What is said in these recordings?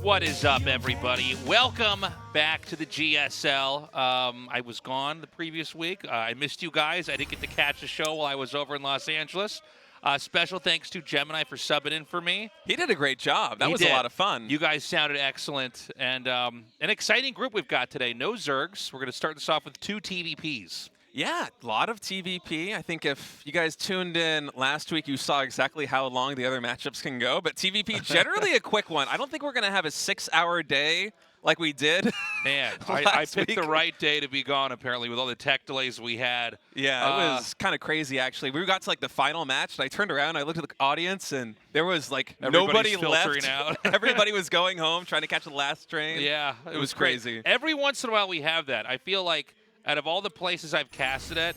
What is up, everybody? Welcome back to the GSL. I was gone the previous week. I missed you guys. I didn't get to catch the show while I was over in Los Angeles. Special thanks to Gemini for subbing in for me. He did a great job. That was a lot of fun. You guys sounded excellent. And an exciting group we've got today. No Zergs. We're going to start this off with 2 TVPs. Yeah, a lot of TVP. I think if you guys tuned in last week, you saw exactly how long the other matchups can go. But TVP, generally a quick one. I don't think we're going to have a 6-hour day like we did. Man, I picked the right day to be gone, apparently, with all the tech delays we had. Yeah, it was kind of crazy, actually. We got to like the final match, and I turned around, I looked at the audience, and there was like nobody left. Out. Everybody was going home, trying to catch the last train. Yeah, it was crazy. Every once in a while we have that. I feel like out of all the places I've casted at,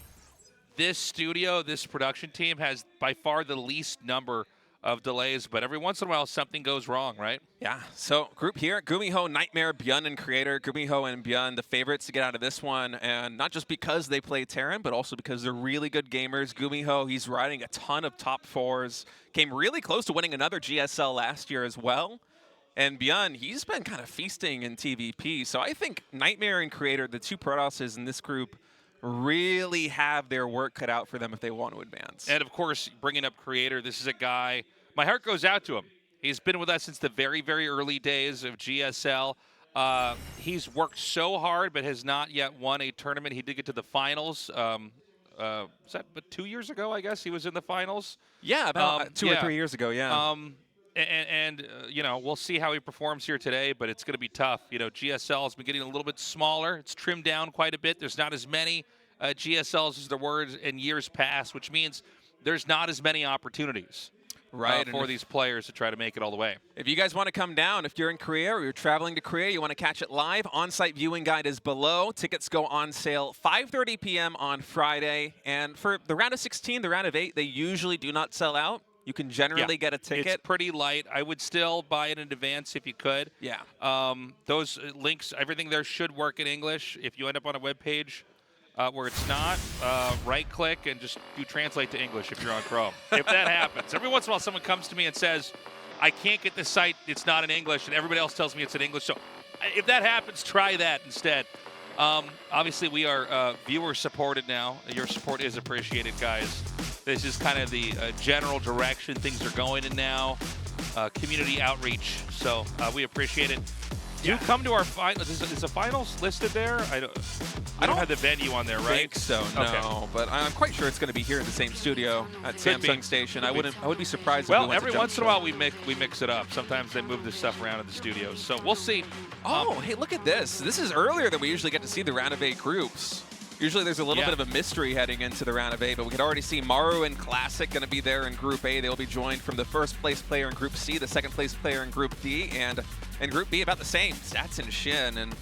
this studio, this production team has by far the least number of delays, but every once in a while something goes wrong, right? Yeah, so group here, GuMiho, NightMare, ByuN, and Creator. GuMiho and ByuN, the favorites to get out of this one, and not just because they play Terran, but also because they're really good gamers. GuMiho, he's riding a ton of top 4s, came really close to winning another GSL last year as well. And ByuN, he's been kind of feasting in TVP. So I think NightMare and Creator, the 2 Protosses in this group, really have their work cut out for them if they want to advance. And, of course, bringing up Creator, this is a guy, my heart goes out to him. He's been with us since the very, very early days of GSL. He's worked so hard but has not yet won a tournament. He did get to the finals. Was that 2 years ago, I guess? He was in the finals? Yeah, about 2 or 3 years ago, yeah. You know, we'll see how he performs here today, but it's going to be tough. You know, GSL has been getting a little bit smaller. It's trimmed down quite a bit. There's not as many GSLs as there were in years past, which means there's not as many opportunities for these players to try to make it all the way. If you guys want to come down, if you're in Korea or you're traveling to Korea, you want to catch it live, on-site viewing guide is below. Tickets go on sale 5:30 p.m. on Friday. And for the round of 16, the round of 8, they usually do not sell out. You can generally get a ticket. It's pretty light. I would still buy it in advance if you could. Yeah. Those links, everything there should work in English. If you end up on a web page where it's not, right-click and just do translate to English if you're on Chrome. If that happens. Every once in a while someone comes to me and says, I can't get this site, it's not in English, and everybody else tells me it's in English. So if that happens, try that instead. Obviously, we are viewer-supported now. Your support is appreciated, guys. This is kind of the general direction things are going in now, community outreach. So we appreciate it. Do come to our finals. Is the finals listed there? I don't have the venue on there, right? I think so, no. Okay. But I'm quite sure it's going to be here in the same studio at Samsung Station. I would be surprised. Well, if we every once in a while we mix it up. Sometimes they move this stuff around in the studios. So we'll see. Oh, hey, look at this. This is earlier than we usually get to see the round of 8 groups. Usually there's a little bit of a mystery heading into the round of 8, but we can already see Maru and Classic going to be there in Group A. They'll be joined from the first place player in Group C, the second place player in Group D, and in Group B about the same, Stats and Shin. And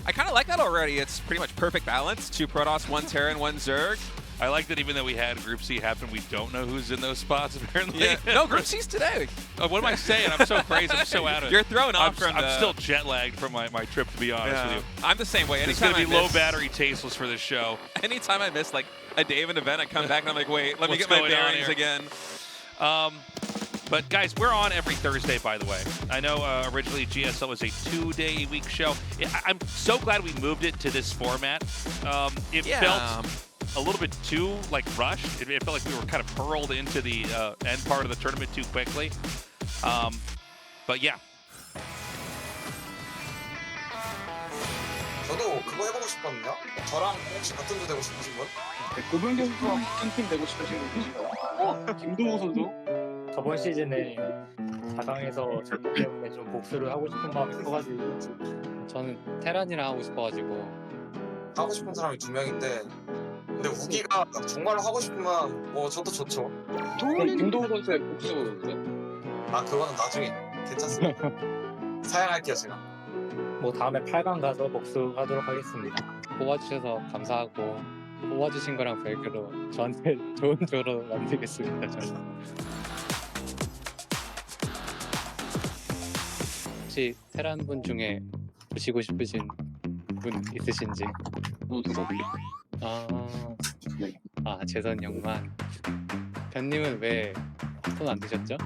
I kind of like that already. It's pretty much perfect balance. 2 Protoss, 1 Terran, 1 Zerg. I like that even though we had Group C happen, we don't know who's in those spots, apparently. Yeah. No, Group C's today. What am I saying? I'm so crazy. I'm so out of it. You're thrown off I'm still jet-lagged from my trip, to be honest with you. I'm the same way. It's going to be low battery tasteless for this show. Anytime I miss, like, a day of an event, I come back and I'm like, wait, let me get my bearings again. But, guys, we're on every Thursday, by the way. I know originally GSL was a 2-day-a-week show. I'm so glad we moved it to this format. It felt a little bit too rushed. It felt like we were kind of hurled into the end part of the tournament too quickly. But yeah. 저도 그거 해보고 싶거든요. 저랑 혹시 같은 조 되고 싶으신 분? 고병규 선수랑 같은 팀 되고 싶으신 분 계신가요? 김도호 선수? 저번 시즌에 4강에서 졌기 때문에 좀 복수를 하고 싶은 마음이 커가지고 저는 테란이랑 하고 싶어가지고 하고 싶은 사람이 2명인데 근데 우기가 정말로 하고 싶으면 뭐 저도 좋죠. 김도호 선수의 복수. 아 그거는 나중에 괜찮습니다. 사양할게요 제가. 뭐 다음에 8강 가서 복수하도록 하겠습니다. 뽑아주셔서 감사하고 뽑아주신 거랑 별개로 저한테 좋은 조로 만들겠습니다. 저는. 혹시 테란 분 중에 보시고 싶으신 분 있으신지? 재선 형만. 변님은 왜 손 안 드셨죠?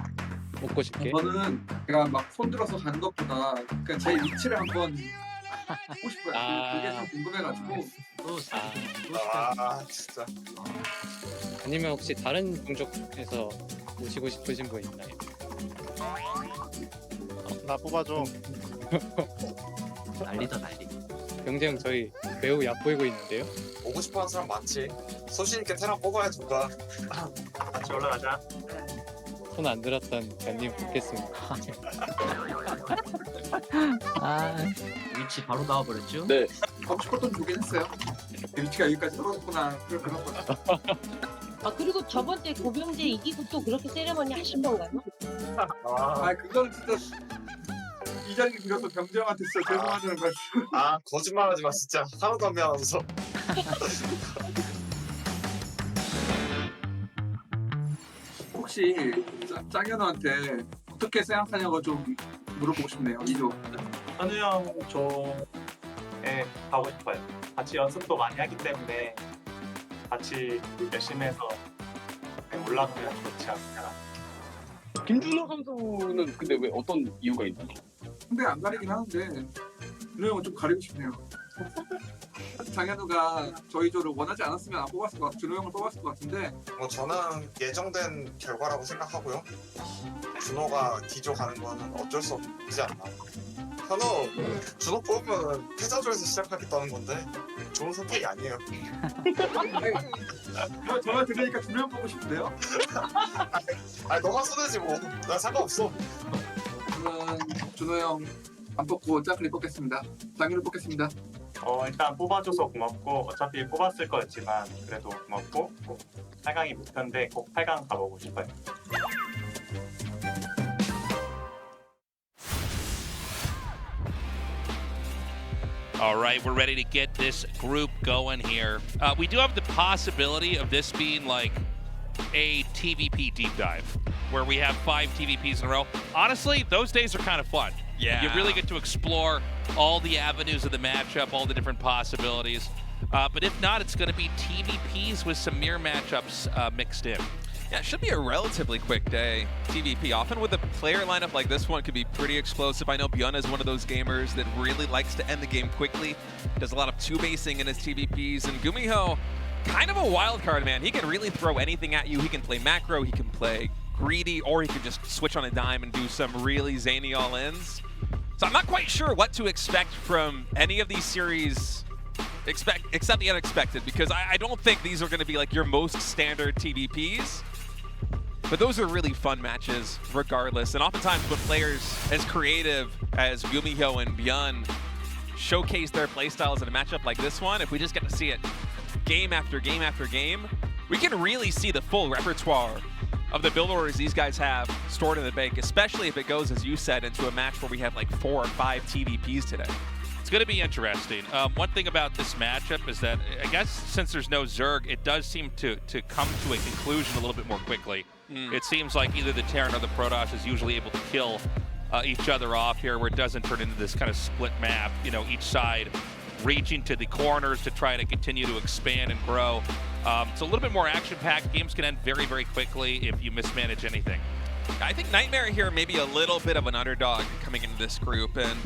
먹고 싶게. 저는 제가 막 손들어서 가는 것보다 그냥 제 위치를 한번 보고 싶어요. 그게 좀 궁금해가지고. 진짜. 아니면 혹시 다른 종족에서 오시고 싶으신 분 있나요? 나 뽑아줘. 난리다 난리. 경재 형 저희 매우 얕보이고 있는데요? 오고 싶어하는 사람 많지. 소신 있게 테란 뽑아야 누가. 같이 올라가자. 손 안 들었던 견님 듣겠습니다. 아 위치 바로 나와버렸죠? 네. 가고 싶었던 보긴 했어요. 위치가 여기까지 떨어졌구나. 그런 거죠. 아 그리고 저번 때 고병재 이기고 또 그렇게 세레머니 하신 건가요? 그건 진짜 이 자리 빌어서 병재형한테 진짜 죄송하다는 말씀. 거짓말하지 마 진짜. 하나도 안 미안하면서. 혹시 짱현우한테 어떻게 생각하냐고 좀 물어보고 싶네요. 이조. 현우 형 조에 가고 싶어요. 같이 연습도 많이 하기 때문에 같이 열심히 해서 올라가면 좋지 않나. 김준호 선수는 근데 왜 어떤 이유가 있나요? 근데 안 가리긴 하는데 준호 형은 좀 가리고 싶네요. 장현우가 저희 조를 원하지 않았으면 안 뽑았을 것 같아요. 준호 형을 뽑았을 것 같은데 저는 예정된 결과라고 생각하고요. 준호가 D조 가는 거는 어쩔 수 없지 않나. 현우, 준호 뽑으면 패자조에서 시작하겠다는 건데 좋은 선택이 아니에요. 전화 들으니까 준호 형 뽑고 싶은데요? 너가 손해지 뭐. 나 상관없어. 저는 준호 형 안 뽑고 짝클리 뽑겠습니다. 장현우 뽑겠습니다. 일단 뽑아줘서 고맙고 어차피 뽑았을 거였지만 그래도 고맙고 8강이 목표인데 꼭 8강 가보고 싶어요. All right, we're ready to get this group going here. We do have the possibility of this being like a TVP deep dive, where we have 5 TVPs in a row. Honestly, those days are kind of fun. Yeah. You really get to explore all the avenues of the matchup, all the different possibilities. But if not, it's going to be TVPs with some mirror matchups mixed in. Yeah, it should be a relatively quick day. TVP, often with a player lineup like this one, could be pretty explosive. I know ByuN is one of those gamers that really likes to end the game quickly, does a lot of two-basing in his TVPs, and GuMiho, kind of a wild card, man. He can really throw anything at you. He can play macro, he can play greedy, or he can just switch on a dime and do some really zany all-ins. So I'm not quite sure what to expect from any of these series, except the unexpected, because I don't think these are going to be like your most standard TVPs. But those are really fun matches regardless. And oftentimes when players as creative as GuMiho and ByuN showcase their playstyles in a matchup like this one, if we just get to see it game after game after game, we can really see the full repertoire of the build orders these guys have stored in the bank, especially if it goes, as you said, into a match where we have like 4 or 5 TVPs today. It's going to be interesting. One thing about this matchup is that, I guess since there's no Zerg, it does seem to come to a conclusion a little bit more quickly. It seems like either the Terran or the Protoss is usually able to kill each other off here, where it doesn't turn into this kind of split map, you know, each side reaching to the corners to try to continue to expand and grow. It's a little bit more action-packed. Games can end very, very quickly if you mismanage anything. I think NightMare here may be a little bit of an underdog coming into this group, and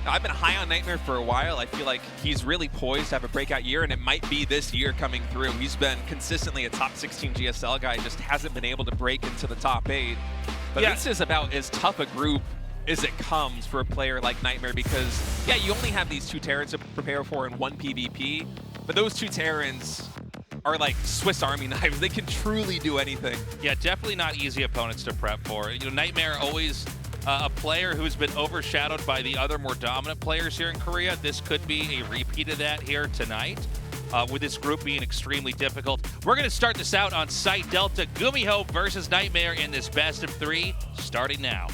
I've been high on NightMare for a while. I feel like he's really poised to have a breakout year, and it might be this year coming through. He's been consistently a top 16 GSL guy, just hasn't been able to break into the top 8. But this is about as tough a group as it comes for a player like NightMare, because, yeah, you only have these 2 Terrans to prepare for in 1 PvP, but those 2 Terrans are like Swiss Army knives. They can truly do anything. Yeah, definitely not easy opponents to prep for. You know, NightMare always a player who's been overshadowed by the other more dominant players here in Korea. This could be a repeat of that here tonight, with this group being extremely difficult. We're going to start this out on Site Delta. GuMiho versus NightMare in this best of 3, starting now.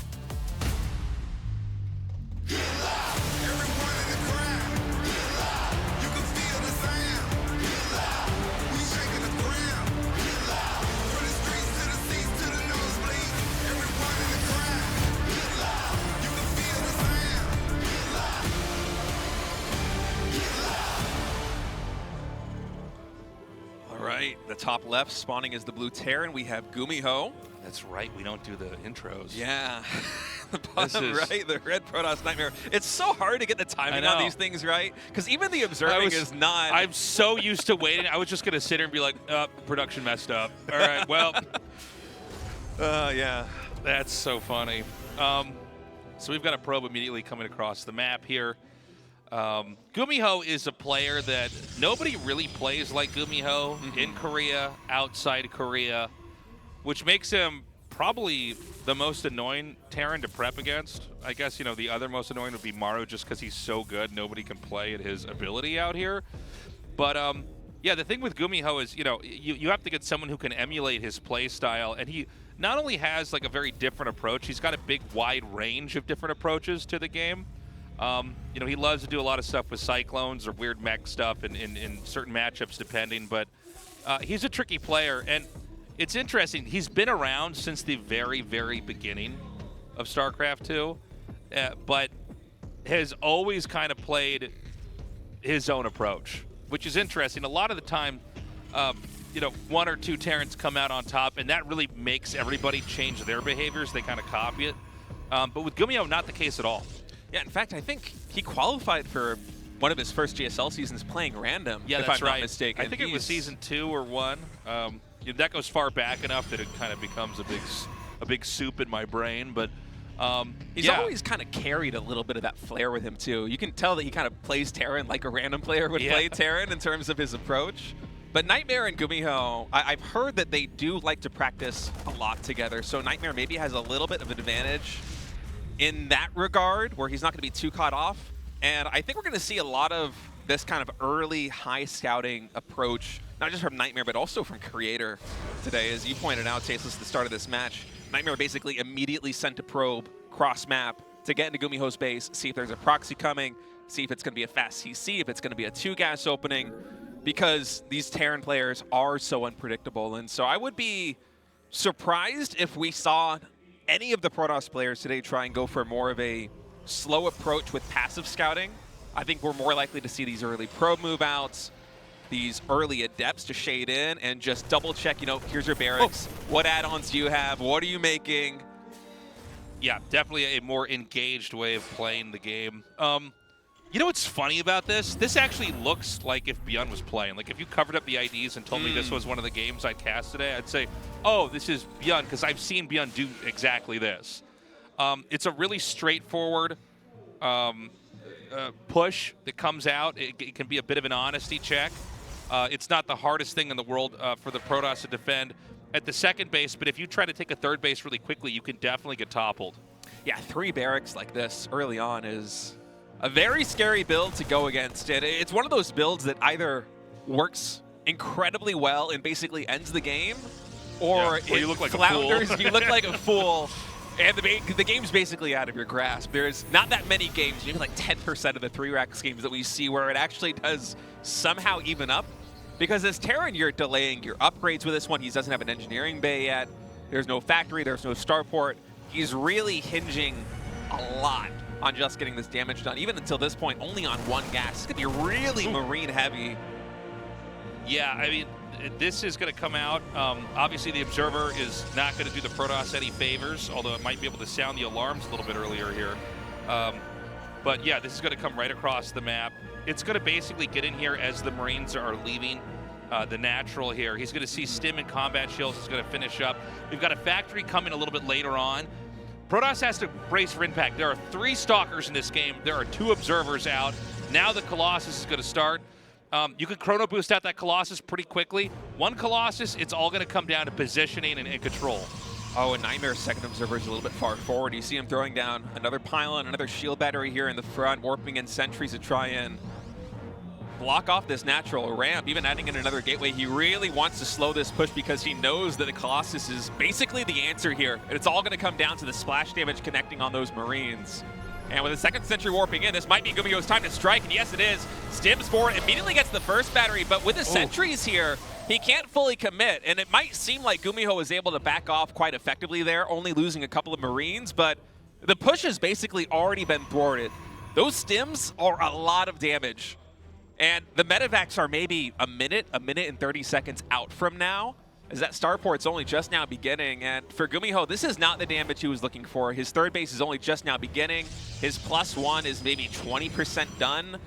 All right, the top left spawning is the blue Terran. We have GuMiho That's right. We don't do the intros. Yeah. The bottom is- right, the red Protoss Nightmare. It's so hard to get the timing on know. these things right, because even the observing is not. I'm so used to waiting. I was just going to sit here and be like, production messed up. All right, well. Yeah. That's so funny. So we've got a probe immediately coming across the map here. GuMiho is a player that nobody really plays like GuMiho in Korea, outside Korea, which makes him probably the most annoying Terran to prep against. I guess, you know, the other most annoying would be Maru just because he's so good. Nobody can play at his ability out here. But, yeah, the thing with GuMiho is, you know, you have to get someone who can emulate his play style. And he not only has, like, a very different approach, he's got a big, wide range of different approaches to the game. You know, he loves to do a lot of stuff with Cyclones or weird mech stuff in certain matchups depending. But he's a tricky player. And it's interesting. He's been around since the very, very beginning of StarCraft 2, but has always kind of played his own approach, which is interesting. A lot of the time, you know, one or two Terrans come out on top, and that really makes everybody change their behaviors. They kind of copy it. But with GuMiho, not the case at all. Yeah, in fact, I think he qualified for one of his first GSL seasons playing random, Yeah, if that's I'm right. not mistaken. I think it was season 2 or 1. You know, that goes far back enough that it kind of becomes a big soup in my brain. But he's always kind of carried a little bit of that flair with him too. You can tell that he kind of plays Terran like a random player would play Terran in terms of his approach. But NightMare and GuMiho, I've heard that they do like to practice a lot together. So NightMare maybe has a little bit of an advantage in that regard, where he's not going to be too caught off. And I think we're going to see a lot of this kind of early high scouting approach, not just from NightMare, but also from Creator today. As you pointed out, Tasteless, at the start of this match, NightMare basically immediately sent a probe cross-map to get into GuMiho's base, see if there's a proxy coming, see if it's going to be a fast CC, if it's going to be a 2-gas opening, because these Terran players are so unpredictable. And so I would be surprised if we saw any of the Protoss players today try and go for more of a slow approach with passive scouting. I think we're more likely to see these early probe move outs, these early adepts to shade in and just double check, you know, here's your barracks. What add-ons do you have? What are you making? Yeah, definitely a more engaged way of playing the game. You know what's funny about this? This actually looks like if ByuN was playing. Like if you covered up the IDs and told me this was one of the games I'd cast today, I'd say, oh, this is ByuN, because I've seen ByuN do exactly this. It's a really straightforward push that comes out. It can be a bit of an honesty check. It's not the hardest thing in the world for the Protoss to defend at the second base, but if you try to take a third base really quickly, you can definitely get toppled. Yeah, 3 barracks like this early on is a very scary build to go against. And it's one of those builds that either works incredibly well and basically ends the game, or it you look like flounders, a fool. you look like a fool, and the game's basically out of your grasp. There's not that many games, maybe like 10% of the 3-rack schemes that we see where it actually does somehow even up. Because as Terran, you're delaying your upgrades with this one. He doesn't have an engineering bay yet. There's no factory, there's no starport. He's really hinging a lot on just getting this damage done. Even until this point, only on 1 gas. It's gonna be really marine heavy. Yeah, I mean, this is going to come out. Obviously, the Observer is not going to do the Protoss any favors, although it might be able to sound the alarms a little bit earlier here. But yeah, this is going to come right across the map. It's going to basically get in here as the Marines are leaving the natural here. He's going to see Stim and Combat Shields is going to finish up. We've got a factory coming a little bit later on. Protoss has to brace for impact. There are 3 Stalkers in this game. There are 2 Observers out. Now the Colossus is going to start. You could chrono boost out that Colossus pretty quickly. 1 Colossus, it's all going to come down to positioning and control. Oh, and NightMare's second Observer is a little bit far forward. You see him throwing down another pylon, another shield battery here in the front, warping in sentries to try and block off this natural ramp, even adding in another gateway. He really wants to slow this push because he knows that the Colossus is basically the answer here. And it's all going to come down to the splash damage connecting on those Marines. And with the second sentry warping in, this might be GuMiho's time to strike, and yes it is. Stims forward, immediately gets the first battery, but with the sentries here, he can't fully commit, and it might seem like GuMiho was able to back off quite effectively there, only losing a couple of Marines, but the push has basically already been thwarted. Those stims are a lot of damage, and the medevacs are maybe a minute and 30 seconds out from now. as that starport's only just now beginning. And for GuMiho, this is not the damage he was looking for. His third base is only just now beginning. His +1 is maybe 20% done.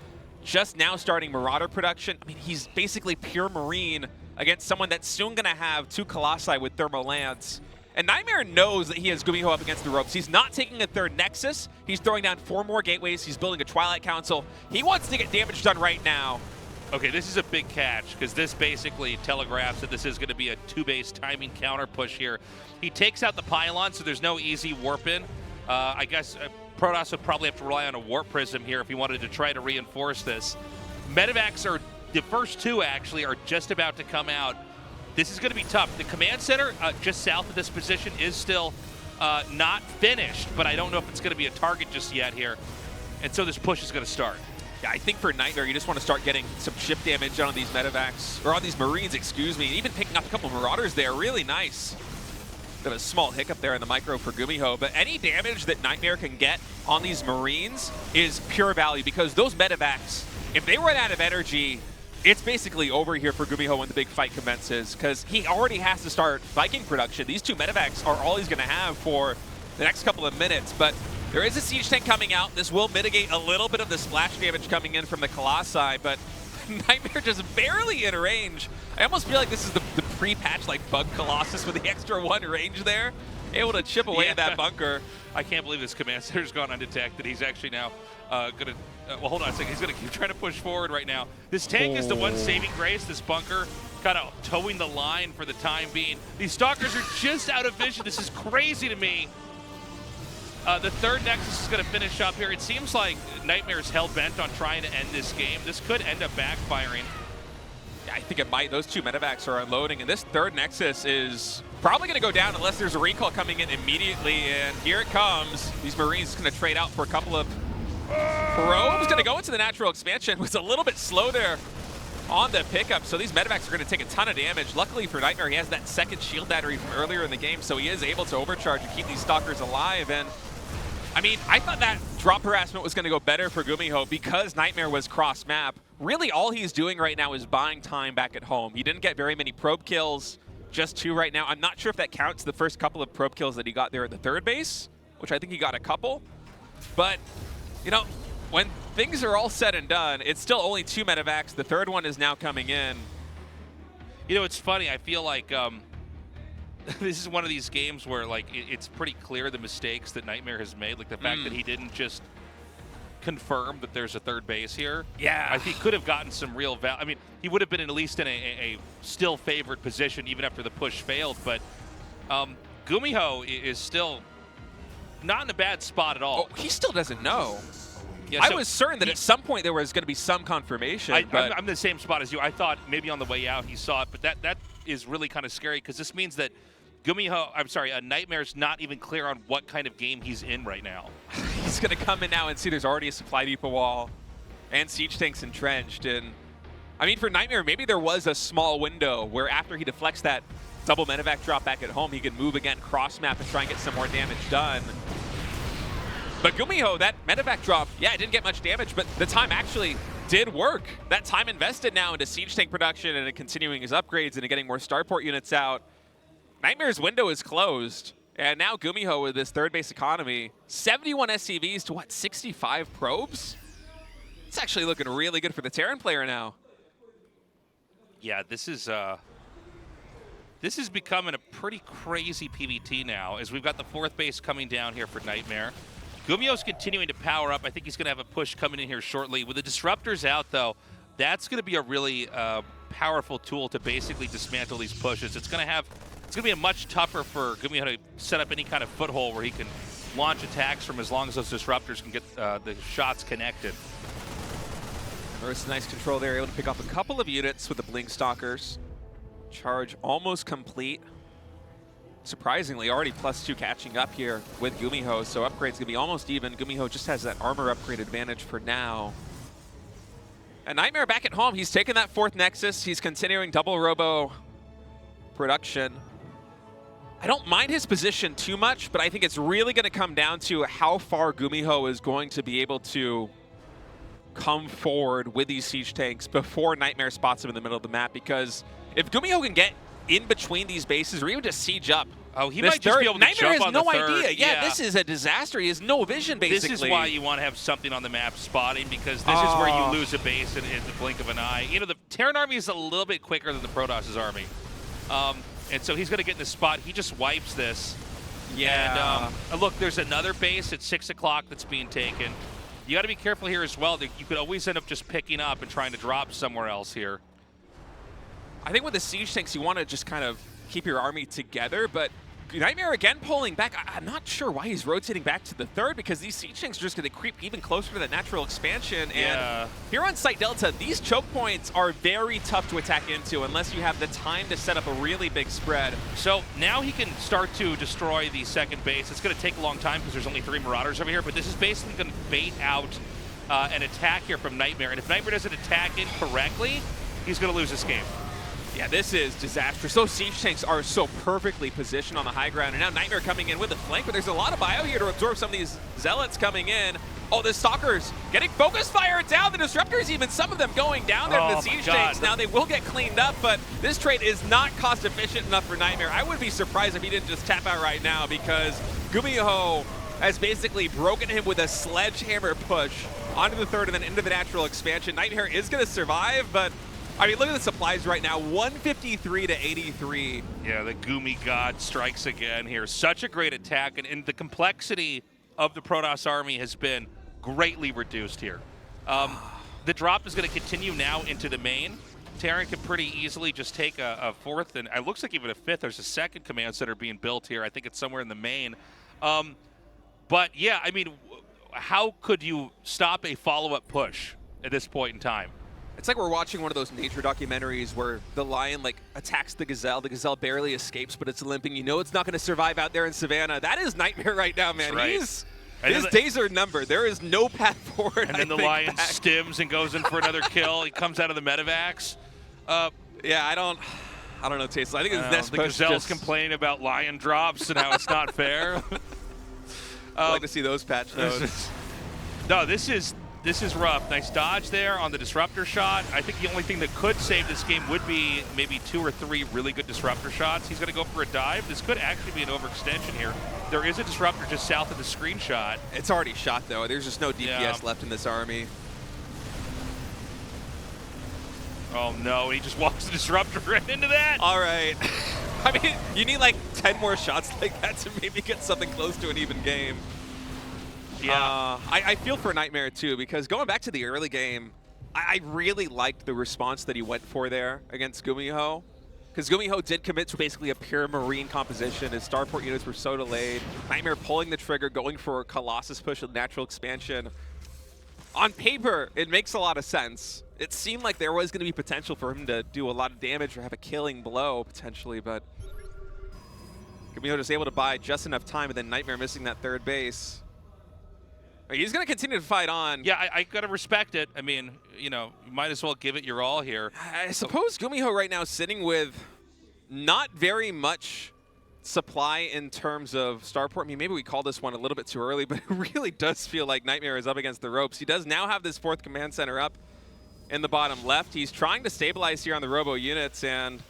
Just now starting Marauder production. I mean, he's basically pure Marine against someone that's soon going to have 2 Colossi with Thermal Lance. And NightMare knows that he has GuMiho up against the ropes. He's not taking a third Nexus. He's throwing down 4 more gateways. He's building a Twilight Council. He wants to get damage done right now. Okay, this is a big catch because this basically telegraphs that this is going to be a 2-base timing counter push here. He takes out the pylon, so there's no easy warp in. I guess Protoss would probably have to rely on a warp prism here if he wanted to try to reinforce this. Medivacs are, the first 2 actually, are just about to come out. This is going to be tough. The command center just south of this position is still not finished, but I don't know if it's going to be a target just yet here. And so this push is going to start. Yeah, I think for NightMare, you just want to start getting some ship damage on these Medivacs, or on these Marines, excuse me. Even picking up a couple Marauders there, really nice. Bit of a small hiccup there in the micro for GuMiho, but any damage that NightMare can get on these Marines is pure value, because those Medivacs, if they run out of energy, it's basically over here for GuMiho when the big fight commences, because he already has to start Viking production. These 2 Medivacs are all he's going to have for the next couple of minutes, but there is a siege tank coming out. This will mitigate a little bit of the splash damage coming in from the Colossi, but NightMare just barely in range. I almost feel like this is the pre-patch like bug Colossus with the extra 1 range there, able to chip away at that bunker. I can't believe this command center's gone undetected. He's actually now going to, well, hold on a second. He's going to keep trying to push forward right now. This tank is the one saving grace. This bunker kind of towing the line for the time being. These Stalkers are just out of vision. This is crazy to me. The third Nexus is going to finish up here. It seems like NightMare's hell-bent on trying to end this game. This could end up backfiring. Yeah, I think it might. Those 2 Medivacs are unloading, and this third Nexus is probably going to go down unless there's a recall coming in immediately, and here it comes. These Marines going to trade out for a couple of probes. Going to go into the natural expansion. Was a little bit slow there on the pickup, so these Medivacs are going to take a ton of damage. Luckily for NightMare, he has that second shield battery from earlier in the game, so he is able to overcharge and keep these Stalkers alive. And I mean, I thought that drop harassment was going to go better for GuMiho because NightMare was cross-map. Really, all he's doing right now is buying time back at home. He didn't get very many probe kills, just 2 right now. I'm not sure if that counts the first couple of probe kills that he got there at the third base, which I think he got a couple. But, you know, when things are all said and done, it's still only 2 Medivacs. The third one is now coming in. You know, it's funny. I feel like this is one of these games where, like, it's pretty clear the mistakes that NightMare has made. Like the fact that he didn't just confirm that there's a third base here. Yeah. I think he could have gotten some real value. I mean, he would have been at least in a still favored position even after the push failed. But GuMiho is still not in a bad spot at all. Oh, he still doesn't know. Yeah, I was certain that at some point there was going to be some confirmation. I'm in the same spot as you. I thought maybe on the way out he saw it, but that is really kind of scary because this means that NightMare's not even clear on what kind of game he's in right now. He's going to come in now and see there's already a supply depot wall and siege tanks entrenched. And I mean, for NightMare, maybe there was a small window where after he deflects that double Medivac drop back at home, he could move again cross-map and try and get some more damage done. But GuMiho, that Medivac drop, yeah, it didn't get much damage, but the time actually did work. That time invested now into siege tank production and continuing his upgrades and getting more starport units out. NightMare's window is closed, and now GuMiho with this third base economy, 71 SCVs to what, 65 probes? It's actually looking really good for the Terran player now. Yeah, this is becoming a pretty crazy PvT now, as we've got the fourth base coming down here for NightMare. GuMiho's continuing to power up. I think he's going to have a push coming in here shortly. With the disruptors out, though, that's going to be a really powerful tool to basically dismantle these pushes. It's going to be a much tougher for GuMiho to set up any kind of foothold where he can launch attacks from as long as those disruptors can get the shots connected. First, nice control there, able to pick up a couple of units with the Blink Stalkers. Charge almost complete. Surprisingly, already +2 catching up here with GuMiho, so upgrade's gonna be almost even. GuMiho just has that armor upgrade advantage for now. And NightMare back at home, he's taken that fourth Nexus. He's continuing double robo production. I don't mind his position too much, but I think it's really gonna come down to how far GuMiho is going to be able to come forward with these siege tanks before NightMare spots him in the middle of the map, because if GuMiho can get in between these bases or even just siege up. Oh, he This might just be able to NightMare jump has on no the third. idea. Yeah, this is a disaster. He has no vision, basically. This is why you want to have something on the map spotting, because this is where you lose a base in the blink of an eye. You know, the Terran army is a little bit quicker than the Protoss' army. And so he's going to get in the spot. He just wipes this. Yeah. And look, there's another base at 6 o'clock that's being taken. You got to be careful here as well. You could always end up just picking up and trying to drop somewhere else here. I think with the siege tanks, you want to just kind of keep your army together, but NightMare again pulling back. I'm not sure why he's rotating back to the third, because these siege tanks are just going to creep even closer to that natural expansion. And here on Site Delta, these choke points are very tough to attack into unless you have the time to set up a really big spread. So now he can start to destroy the second base. It's going to take a long time because there's only 3 Marauders over here, but this is basically going to bait out an attack here from NightMare. And if NightMare doesn't attack in correctly, he's going to lose this game. Yeah, this is disastrous. Those siege tanks are so perfectly positioned on the high ground, and now NightMare coming in with a flank, but there's a lot of bio here to absorb some of these zealots coming in. Oh, the Stalkers getting focus fire down. The Disruptors, even some of them going down there to the siege tanks. Now they will get cleaned up, but this trade is not cost efficient enough for NightMare. I would be surprised if he didn't just tap out right now, because GuMiho has basically broken him with a sledgehammer push onto the third and then into the natural expansion. NightMare is going to survive, but I mean, look at the supplies right now, 153 to 83. Yeah, the Gumi God strikes again here. Such a great attack, and the complexity of the Protoss army has been greatly reduced here. The drop is going to continue now into the main. Terran can pretty easily just take a fourth, and it looks like even a fifth. There's a second command center being built here. I think it's somewhere in the main. But yeah, I mean, how could you stop a follow-up push at this point in time? It's like we're watching one of those nature documentaries where the lion attacks the gazelle. The gazelle barely escapes, but it's limping. You know it's not going to survive out there in Savannah. That is NightMare right now, man. Right. His days are numbered. There is no path forward. And then the lion stims and goes in for another kill. He comes out of the medevacs. Yeah, I don't know, Taste. I think his next the push gazelle's complaining about lion drops and how it's not fair. I'd like to see those patch notes. No, this is rough. Nice dodge there on the disruptor shot. I think the only thing that could save this game would be maybe 2 or 3 really good disruptor shots. He's going to go for a dive. This could actually be an overextension here. There is a disruptor just south of the screenshot. It's already shot, though. There's just no DPS left in this army. Oh, no. He just walks the disruptor right into that. All right. I mean, you need like 10 more shots like that to maybe get something close to an even game. Yeah, I feel for NightMare too, because going back to the early game, I really liked the response that he went for there against GuMiho. Because GuMiho did commit to basically a pure Marine composition. His starport units were so delayed. NightMare pulling the trigger, going for a Colossus push with natural expansion. On paper, it makes a lot of sense. It seemed like there was going to be potential for him to do a lot of damage or have a killing blow, potentially, but GuMiho just able to buy just enough time, and then NightMare missing that third base. He's going to continue to fight on. Yeah, I got to respect it. I mean, you know, you might as well give it your all here. I suppose GuMiho right now sitting with not very much supply in terms of starport. I mean, maybe we called this one a little bit too early, but it really does feel like NightMare is up against the ropes. He does now have this 4th command center up in the bottom left. He's trying to stabilize here on the robo units, and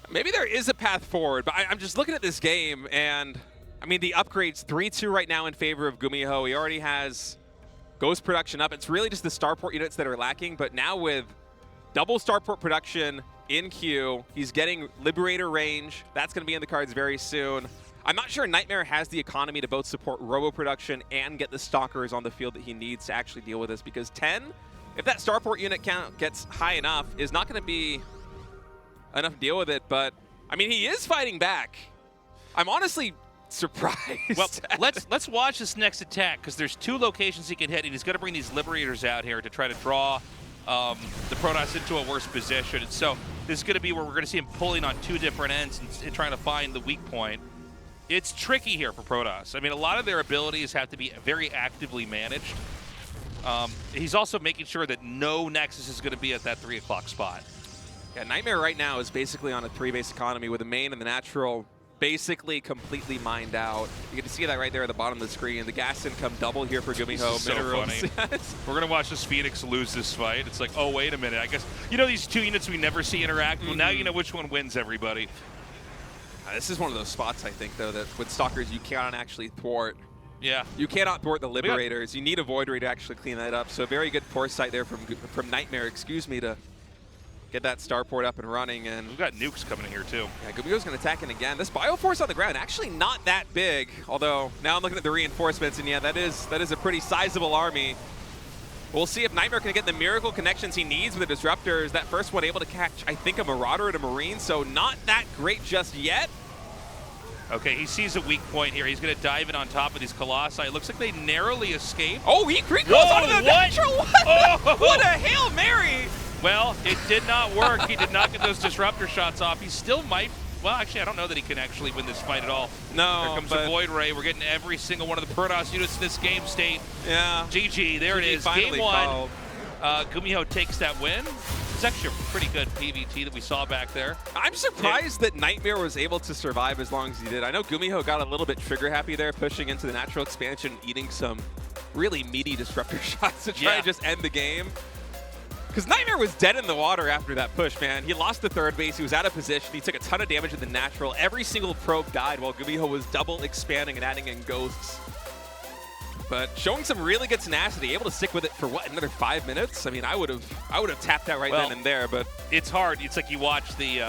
maybe there is a path forward, but I'm just looking at this game, and I mean, the upgrades 3-2 right now in favor of GuMiho. He already has Ghost production up. It's really just the starport units that are lacking, but now with double starport production in queue, he's getting Liberator range. That's going to be in the cards very soon. I'm not sure NightMare has the economy to both support robo production and get the stalkers on the field that he needs to actually deal with this, because 10, if that starport unit count gets high enough, is not going to be enough to deal with it. But I mean, he is fighting back. I'm honestly surprised. Well, let's watch this next attack, because there's 2 locations he can hit, and he's going to bring these Liberators out here to try to draw the Protoss into a worse position. And so this is going to be where we're going to see him pulling on 2 different ends and trying to find the weak point. It's tricky here for Protoss. I mean, a lot of their abilities have to be very actively managed. He's also making sure that no Nexus is going to be at that 3 o'clock spot. Yeah, NightMare right now is basically on a 3-base economy with the main and the natural basically completely mined out. You get to see that right there at the bottom of the screen. The gas income double here for GuMiho. This is so funny. We're going to watch this Phoenix lose this fight. It's like, oh, wait a minute. I guess, you know these two units we never see interact? Well, now you know which one wins, everybody. This is one of those spots, I think, though, that with Stalkers, you cannot actually thwart. Yeah. You cannot thwart the Liberators. You need a Void Ray to actually clean that up. So very good foresight there from NightMare, excuse me, to get that starport up and running. And we've got nukes coming in here, too. Yeah, GuMiho's going to attack in again. This Bioforce on the ground, actually not that big. Although, now I'm looking at the reinforcements, and yeah, that is a pretty sizable army. We'll see if NightMare can get the miracle connections he needs with the Disruptors. That first one able to catch, I think, a Marauder and a Marine, so not that great just yet. Okay, he sees a weak point here. He's going to dive in on top of these Colossi. It looks like they narrowly escaped. Oh, he goes onto the natural one! Oh. What a Hail Mary! Well, it did not work. He did not get those disruptor shots off. He still might. Well, actually, I don't know that he can actually win this fight at all. No. Here comes the Void Ray. We're getting every single one of the Protoss units in this game state. Yeah. GG. There it is. Game one. GuMiho takes that win. It's actually a pretty good PVT that we saw back there. I'm surprised that NightMare was able to survive as long as he did. I know GuMiho got a little bit trigger happy there, pushing into the natural expansion, eating some really meaty disruptor shots to try to just end the game. Because NightMare was dead in the water after that push, man. He lost the third base. He was out of position. He took a ton of damage in the natural. Every single probe died while GuMiho was double expanding and adding in ghosts. But showing some really good tenacity, able to stick with it for what, another 5 minutes? I mean, I would have tapped out right then and there. But it's hard. It's like you watch the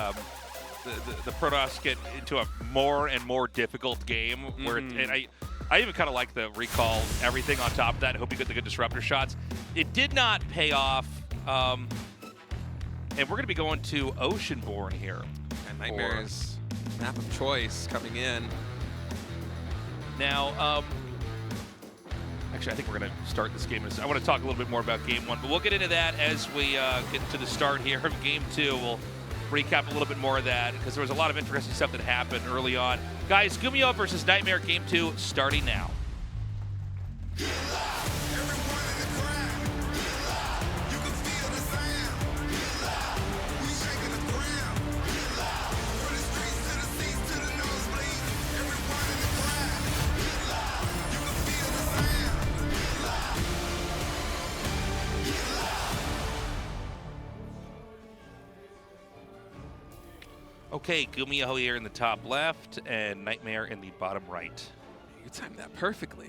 Protoss get into a more and more difficult game. Where and I even kind of like the recall everything on top of that. Hope you get the good disruptor shots. It did not pay off. And we're going to be going to Oceanborn here. And NightMare's map of choice coming in. Now, actually, I think we're going to start this game. I want to talk a little bit more about Game 1, but we'll get into that as we get to the start here of Game 2. We'll recap a little bit more of that because there was a lot of interesting stuff that happened early on. Guys, GuMiho versus NightMare Game 2 starting now. Okay, GuMiho here in the top left and NightMare in the bottom right. You timed that perfectly.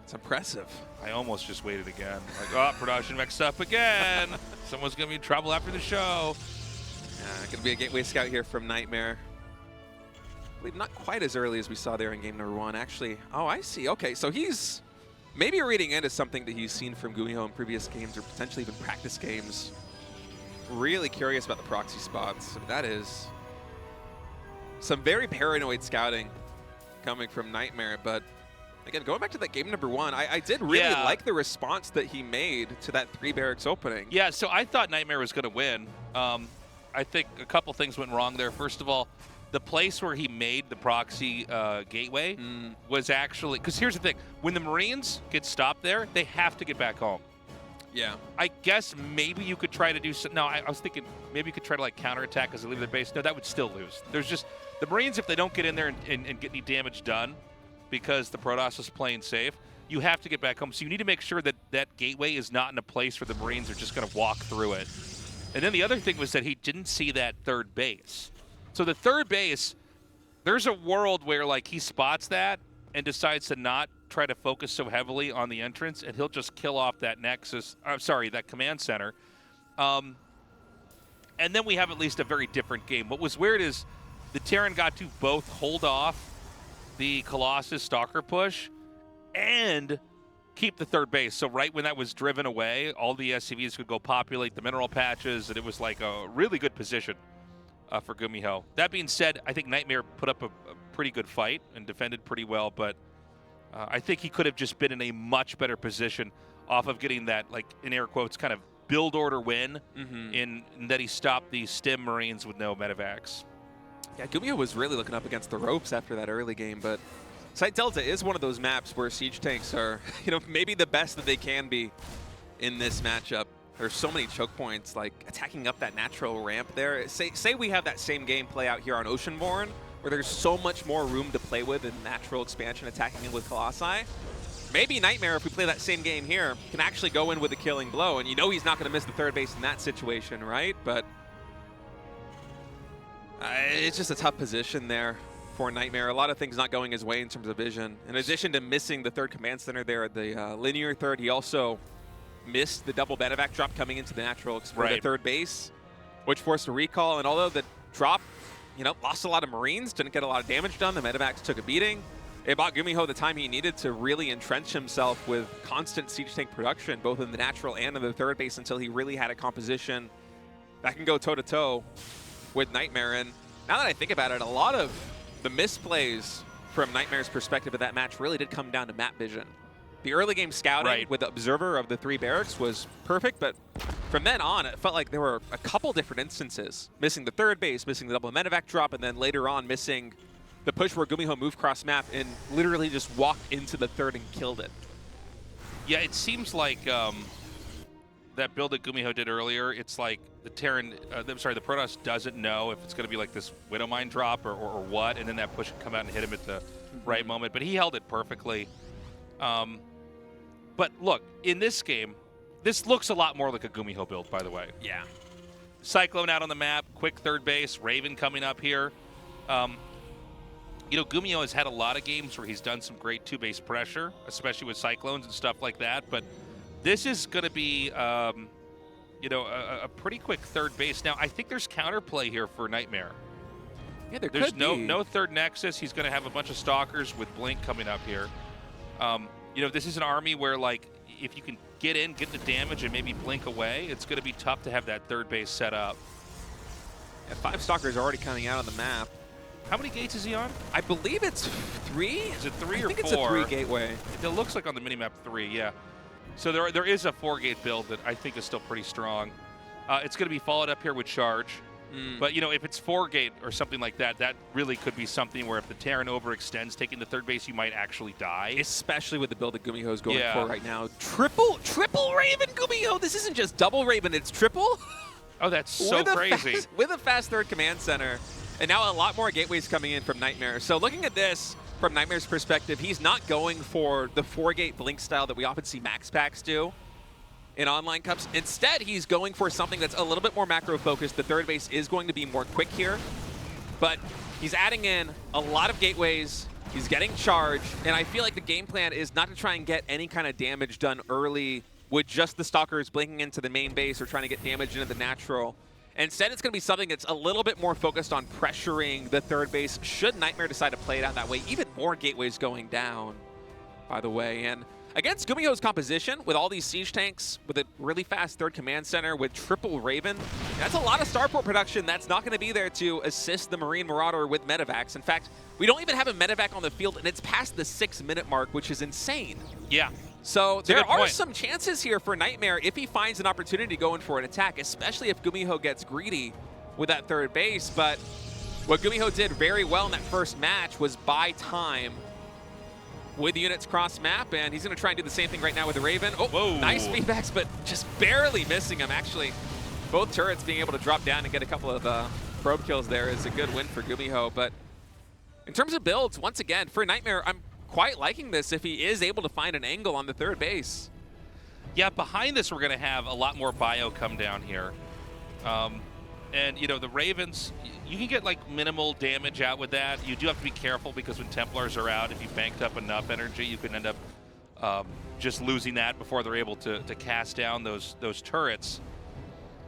It's impressive. I almost just waited again. Like, oh, production mixed up again. Someone's going to be in trouble after the show. Yeah, going to be a gateway scout here from NightMare. I believe not quite as early as we saw there in game number 1. Actually, oh, I see. Okay, so he's maybe reading into something that he's seen from GuMiho in previous games or potentially even practice games. Really curious about the proxy spots. I mean, that is some very paranoid scouting coming from NightMare. But again, going back to that game number 1, I did really like the response that he made to that 3 barracks opening. Yeah, so I thought NightMare was going to win. I think a couple things went wrong there. First of all, the place where he made the proxy gateway was actually, because here's the thing, when the Marines get stopped there, they have to get back home. Yeah. I guess maybe you could try to do some. No, I was thinking maybe you could try to like counterattack as they leave their base. No, that would still lose. There's just the Marines, if they don't get in there and get any damage done because the Protoss is playing safe, you have to get back home. So you need to make sure that that gateway is not in a place where the Marines are just going to walk through it. And then the other thing was that he didn't see that third base. So the third base, there's a world where like he spots that and decides to not try to focus so heavily on the entrance, and he'll just kill off that nexus. I'm sorry, that command center. And then we have at least a very different game. What was weird is the Terran got to both hold off the Colossus Stalker push and keep the third base. So right when that was driven away, all the SCVs could go populate the mineral patches, and it was like a really good position for GuMiho. That being said, I think NightMare put up a pretty good fight and defended pretty well, but I think he could have just been in a much better position off of getting that, like, in air quotes, kind of build order win in that he stopped the Stim Marines with no medevacs. Yeah, GuMiho was really looking up against the ropes after that early game, but Site Delta is one of those maps where siege tanks are, you know, maybe the best that they can be in this matchup. There's so many choke points, like attacking up that natural ramp there. Say we have that same game play out here on Oceanborn, where there's so much more room to play with in natural expansion, attacking in with Colossi. Maybe NightMare, if we play that same game here, can actually go in with a killing blow, and you know he's not going to miss the third base in that situation, right? But it's just a tough position there for NightMare. A lot of things not going his way in terms of vision. In addition to missing the third command center there at the linear third, he also missed the double medevac drop coming into the natural the third base, which forced a recall. And although the drop, you know, lost a lot of Marines, didn't get a lot of damage done, the medevacs took a beating. It bought GuMiho the time he needed to really entrench himself with constant siege tank production, both in the natural and in the third base, until he really had a composition that can go toe-to-toe with NightMare. And now that I think about it, a lot of the misplays from NightMare's perspective of that match really did come down to map vision. The early game scouting with the observer of the 3 barracks was perfect, but from then on, it felt like there were a couple different instances. Missing the third base, missing the double medevac drop, and then later on missing the push where GuMiho moved cross map and literally just walked into the third and killed it. Yeah, it seems like that build that GuMiho did earlier, it's like the Terran, the Protoss doesn't know if it's going to be like this Widow Mine drop or what, and then that push can come out and hit him at the right moment. But he held it perfectly. But look, in this game, this looks a lot more like a GuMiho build, by the way. Yeah. Cyclone out on the map, quick third base, Raven coming up here. You know, GuMiho has had a lot of games where he's done some great 2-base pressure, especially with Cyclones and stuff like that. But this is going to be, you know, a pretty quick third base. Now, I think there's counterplay here for NightMare. Yeah, there's no third Nexus. He's going to have a bunch of Stalkers with Blink coming up here. You know, this is an army where, like, if you can get in, get the damage, and maybe blink away, it's going to be tough to have that third base set up. Yeah, 5 Stalkers already coming out on the map. How many gates is he on? I believe it's 3. Is it 3 or 4? I think it's a 3 gateway. It looks like on the minimap 3, yeah. So there is a 4-gate build that I think is still pretty strong. It's going to be followed up here with Charge. But, you know, if it's 4-gate or something like that, that really could be something where if the Terran overextends, taking the third base, you might actually die. Especially with the build that GuMiho is going for right now. Triple Raven GuMiho! This isn't just double Raven, it's triple? Oh, that's so crazy. With a fast third command center. And now a lot more gateways coming in from NightMare. So looking at this from NightMare's perspective, he's not going for the 4-gate blink style that we often see max packs do in online cups. Instead, he's going for something that's a little bit more macro focused. The third base is going to be more quick here, but he's adding in a lot of gateways. He's getting charged, and I feel like the game plan is not to try and get any kind of damage done early with just the Stalkers blinking into the main base or trying to get damage into the natural. Instead, it's going to be something that's a little bit more focused on pressuring the third base should NightMare decide to play it out that way. Even more gateways going down, by the way. And against GuMiho's composition, with all these siege tanks, with a really fast third command center, with triple Raven, that's a lot of starport production that's not going to be there to assist the Marine Marauder with medevacs. In fact, we don't even have a medevac on the field, and it's past the 6-minute mark, which is insane. Yeah. So there are some chances here for NightMare if he finds an opportunity to go in for an attack, especially if GuMiho gets greedy with that third base. But what GuMiho did very well in that first match was buy time with units cross map, and he's going to try and do the same thing right now with the Raven. Oh, whoa. Nice feedbacks, but just barely missing him. Actually, both turrets being able to drop down and get a couple of probe kills there is a good win for GuMiho. But in terms of builds, once again, for NightMare, I'm quite liking this if he is able to find an angle on the third base. Yeah, behind this, we're going to have a lot more bio come down here. And, you know, the Ravens, you can get, like, minimal damage out with that. You do have to be careful because when Templars are out, if you banked up enough energy, you can end up just losing that before they're able to cast down those turrets.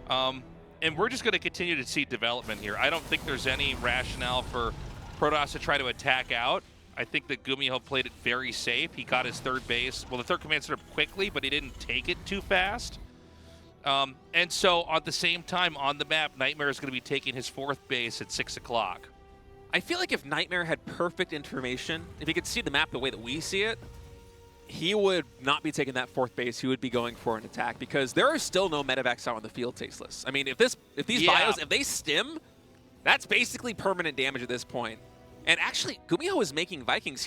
And we're just going to continue to see development here. I don't think there's any rationale for Protoss to try to attack out. I think that GuMiho played it very safe. He got his third base, well, the third command center quickly, but he didn't take it too fast. And so at the same time on the map, NightMare is going to be taking his 4th base at 6 o'clock. I feel like if NightMare had perfect information, if he could see the map the way that we see it, he would not be taking that 4th base. He would be going for an attack because there are still no medevacs out on the field, Tasteless. I mean, if these bios, if they stim, that's basically permanent damage at this point. And actually, GuMiho is making Vikings.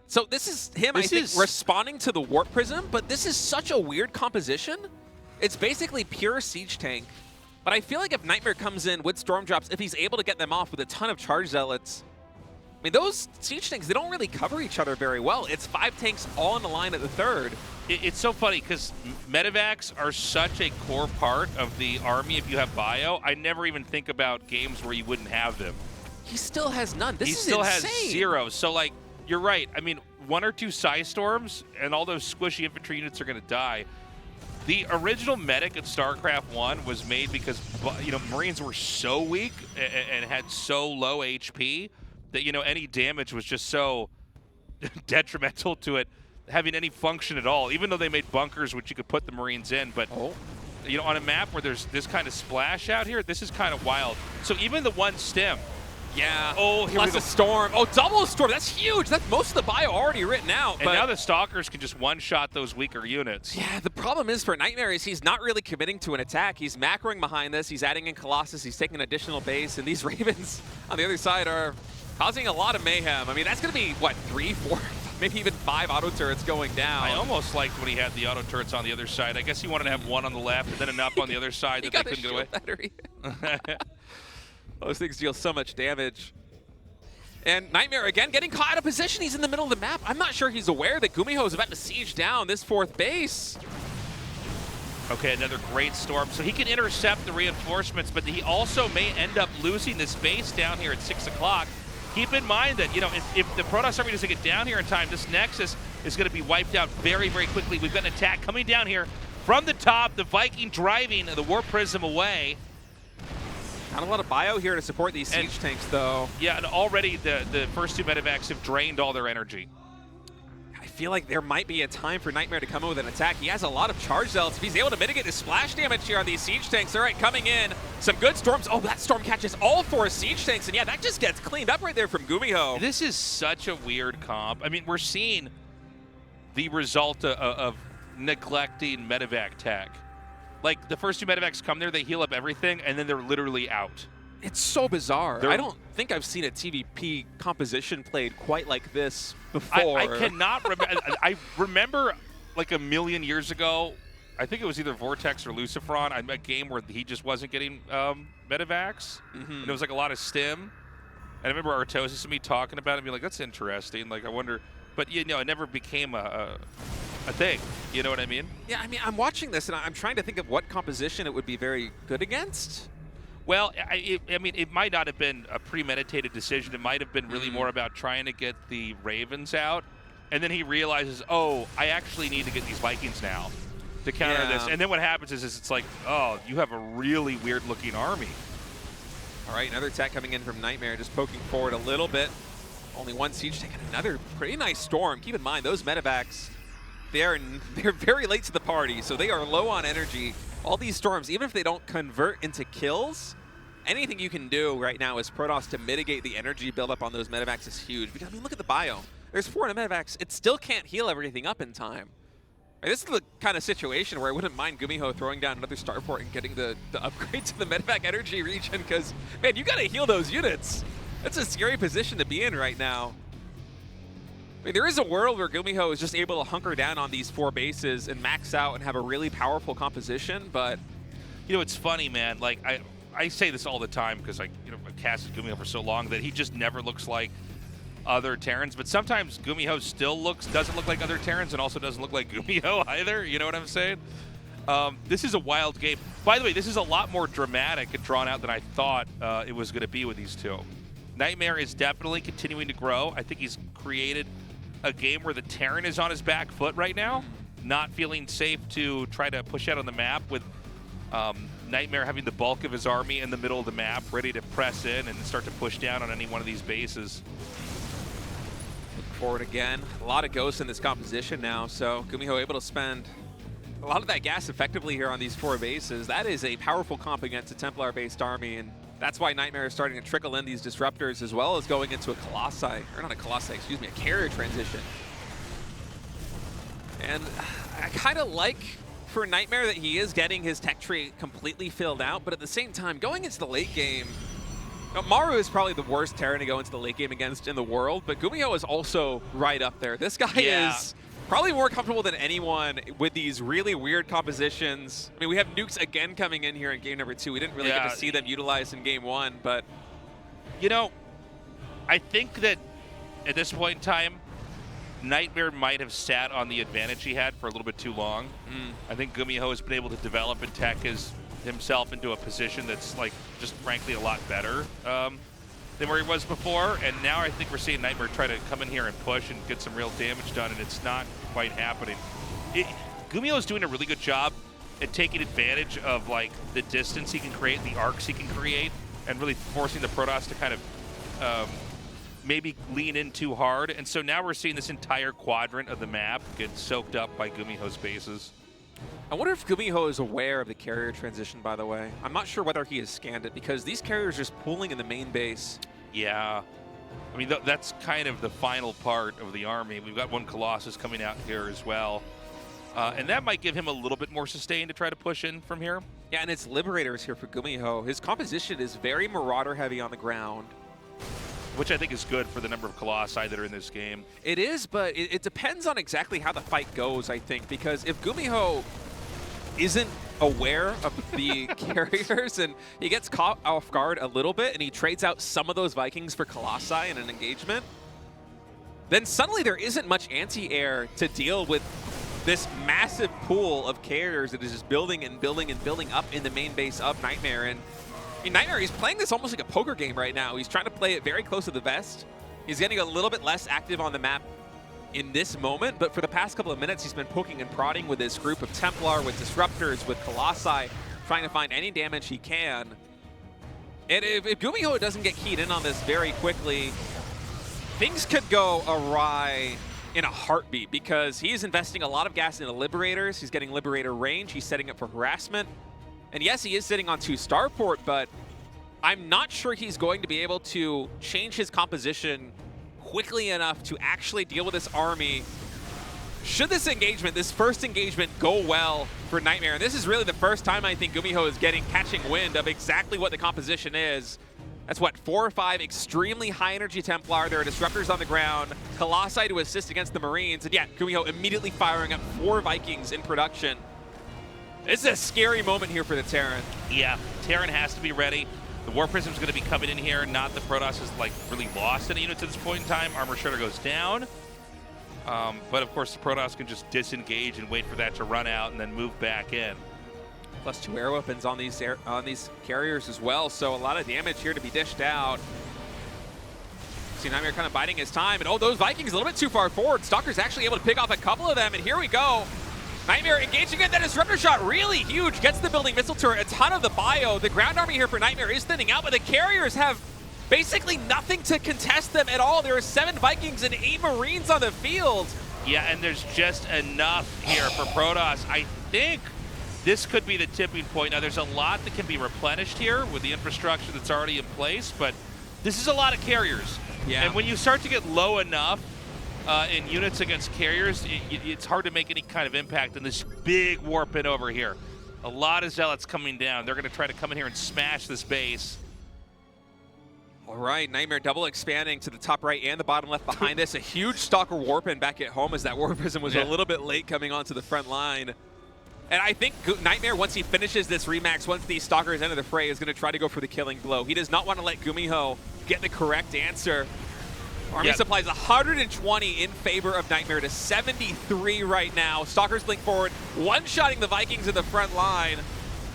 So this is him, I think, responding to the Warp Prism, but this is such a weird composition. It's basically pure siege tank. But I feel like if NightMare comes in with Storm Drops, if he's able to get them off with a ton of Charge Zealots, I mean, those siege tanks, they don't really cover each other very well. It's 5 tanks all in the line at the third. It's so funny because medevacs are such a core part of the army if you have bio. I never even think about games where you wouldn't have them. He still has none. This he is still insane. has 0. So, like, you're right. I mean, 1 or 2 Psy Storms and all those squishy infantry units are going to die. The original medic of StarCraft 1 was made because, you know, Marines were so weak and had so low HP that, you know, any damage was just so detrimental to it having any function at all, even though they made bunkers which you could put the Marines in. But, you know, on a map where there's this kind of splash out here, this is kind of wild. So even the 1 stem. Yeah. Oh, here plus we go. a storm. Oh, double storm. That's huge. That's most of the bio already written out. And but now the Stalkers can just one-shot those weaker units. Yeah, the problem is for NightMare is he's not really committing to an attack. He's macroing behind this. He's adding in Colossus. He's taking an additional base. And these Ravens on the other side are causing a lot of mayhem. I mean, that's going to be, what, 3, 4, maybe even 5 auto turrets going down. I almost liked when he had the auto turrets on the other side. I guess he wanted to have 1 on the left and then enough on the other side that they couldn't get away. Battery. Those things deal so much damage. And NightMare, again, getting caught out of position. He's in the middle of the map. I'm not sure he's aware that GuMiho is about to siege down this 4th base. Okay, another great storm. So he can intercept the reinforcements, but he also may end up losing this base down here at 6 o'clock. Keep in mind that, you know, if the Protoss army doesn't get down here in time, this Nexus is going to be wiped out very, very quickly. We've got an attack coming down here from the top. The Viking driving the War Prism away. Not a lot of bio here to support these siege tanks, though. Yeah, and already the first 2 medevacs have drained all their energy. I feel like there might be a time for NightMare to come in with an attack. He has a lot of charge zealots. If he's able to mitigate the splash damage here on these siege tanks, all right, coming in. Some good storms. Oh, that storm catches all 4 siege tanks, and yeah, that just gets cleaned up right there from GuMiho. This is such a weird comp. I mean, we're seeing the result of neglecting medevac tech. Like, the first 2 medevacs come there, they heal up everything, and then they're literally out. It's so bizarre. I don't think I've seen a TVP composition played quite like this before. I cannot remember. I remember, like, a million years ago, I think it was either Vortex or Lucifron, a game where he just wasn't getting medevacs. And it was, like, a lot of stim. And I remember Artosis and me talking about it and being like, that's interesting. Like, I wonder. But, you know, it never became a thing. You know what I mean? Yeah, I mean, I'm watching this, and I'm trying to think of what composition it would be very good against. Well, I mean, it might not have been a premeditated decision. It might have been really more about trying to get the Ravens out. And then he realizes, oh, I actually need to get these Vikings now to counter this. And then what happens is it's like, oh, you have a really weird-looking army. All right, another attack coming in from NightMare, just poking forward a little bit. Only 1 siege tank and another pretty nice storm. Keep in mind, those medevacs, they're very late to the party, so they are low on energy. All these storms, even if they don't convert into kills, anything you can do right now as Protoss to mitigate the energy buildup on those medevacs is huge. Because, I mean, look at the bio. There's 4 medevacs. It still can't heal everything up in time. And this is the kind of situation where I wouldn't mind GuMiho throwing down another starport and getting the upgrade to the medevac energy region, because, man, you got to heal those units. That's a scary position to be in right now. I mean, there is a world where GuMiho is just able to hunker down on these 4 bases and max out and have a really powerful composition, but... You know, it's funny, man. Like, I say this all the time because I've casted GuMiho for so long that he just never looks like other Terrans, but sometimes GuMiho still doesn't look like other Terrans and also doesn't look like GuMiho either, you know what I'm saying? This is a wild game. By the way, this is a lot more dramatic and drawn out than I thought it was going to be with these 2. NightMare is definitely continuing to grow. I think he's created a game where the Terran is on his back foot right now, not feeling safe to try to push out on the map, with NightMare having the bulk of his army in the middle of the map, ready to press in and start to push down on any one of these bases. Looking forward again. A lot of ghosts in this composition now, so GuMiho able to spend a lot of that gas effectively here on these 4 bases. That is a powerful comp against a Templar-based army, and that's why NightMare is starting to trickle in these disruptors, as well as going into a Colossi, or not a Colossi, excuse me, a carrier transition. And I kind of like for NightMare that he is getting his tech tree completely filled out, but at the same time, going into the late game, Maru is probably the worst Terran to go into the late game against in the world, but GuMiho is also right up there. This guy is probably more comfortable than anyone with these really weird compositions. I mean, we have nukes again coming in here in game number 2. We didn't really get to see them utilized in game 1, but... You know, I think that at this point in time, NightMare might have sat on the advantage he had for a little bit too long. I think GuMiho has been able to develop and tech himself into a position that's like just frankly a lot better than where he was before. And now I think we're seeing NightMare try to come in here and push and get some real damage done, and it's not quite happening. GuMiho is doing a really good job at taking advantage of like the distance he can create, the arcs he can create, and really forcing the Protoss to kind of maybe lean in too hard. And so now we're seeing this entire quadrant of the map get soaked up by GuMiho's bases. I wonder if GuMiho is aware of the carrier transition, by the way. I'm not sure whether he has scanned it, because these carriers are just pooling in the main base. Yeah. I mean, that's kind of the final part of the army. We've got one Colossus coming out here as well. And that might give him a little bit more sustain to try to push in from here. Yeah, and it's Liberators here for GuMiho. His composition is very Marauder heavy on the ground, which I think is good for the number of Colossi that are in this game. It is, but it depends on exactly how the fight goes, I think, because if GuMiho isn't aware of the carriers and he gets caught off guard a little bit and he trades out some of those Vikings for Colossi in an engagement, then suddenly there isn't much anti-air to deal with this massive pool of carriers that is just building and building and building up in the main base of NightMare. And I mean, NightMare, he's playing this almost like a poker game right now. He's trying to play it very close to the vest. He's getting a little bit less active on the map in this moment, but for the past couple of minutes, he's been poking and prodding with his group of Templar, with Disruptors, with Colossi, trying to find any damage he can. And if GuMiho doesn't get keyed in on this very quickly, things could go awry in a heartbeat, because he's investing a lot of gas into Liberators. He's getting Liberator range. He's setting up for harassment. And yes, he is sitting on 2 starport, but I'm not sure he's going to be able to change his composition quickly enough to actually deal with this army. Should this engagement, this first engagement, go well for NightMare, and this is really the first time I think GuMiho is catching wind of exactly what the composition is. That's what, 4 or 5 extremely high energy Templar. There are Disruptors on the ground, Colossi to assist against the Marines, and yeah, GuMiho immediately firing up 4 Vikings in production. This is a scary moment here for the Terran. Yeah, Terran has to be ready. The War Prism's going to be coming in here. Not that Protoss is like really lost any units at this point in time. Armor Shredder goes down. But of course, the Protoss can just disengage and wait for that to run out and then move back in. Plus 2 air weapons on these carriers as well, so a lot of damage here to be dished out. See NightMare kind of biding his time, and oh, those Vikings a little bit too far forward. Stalker's actually able to pick off a couple of them, and here we go. NightMare engaging it, that Disruptor shot really huge, gets the building missile turret, a ton of the bio. The ground army here for NightMare is thinning out, but the carriers have basically nothing to contest them at all. There are 7 Vikings and 8 Marines on the field. Yeah, and there's just enough here for Protoss. I think this could be the tipping point. Now, there's a lot that can be replenished here with the infrastructure that's already in place, but this is a lot of carriers. Yeah. And when you start to get low enough in units against carriers, it's hard to make any kind of impact in this big warp in over here. A lot of Zealots coming down. They're going to try to come in here and smash this base. All right, NightMare double expanding to the top right and the bottom left behind this. A huge Stalker warp in back at home, as that War Prism was a little bit late coming onto the front line. And I think NightMare, once he finishes this Remax, once these Stalkers enter the fray, is going to try to go for the killing blow. He does not want to let GuMiho get the correct answer. Army supplies 120 in favor of NightMare to 73 right now. Stalkers blink forward, one-shotting the Vikings in the front line.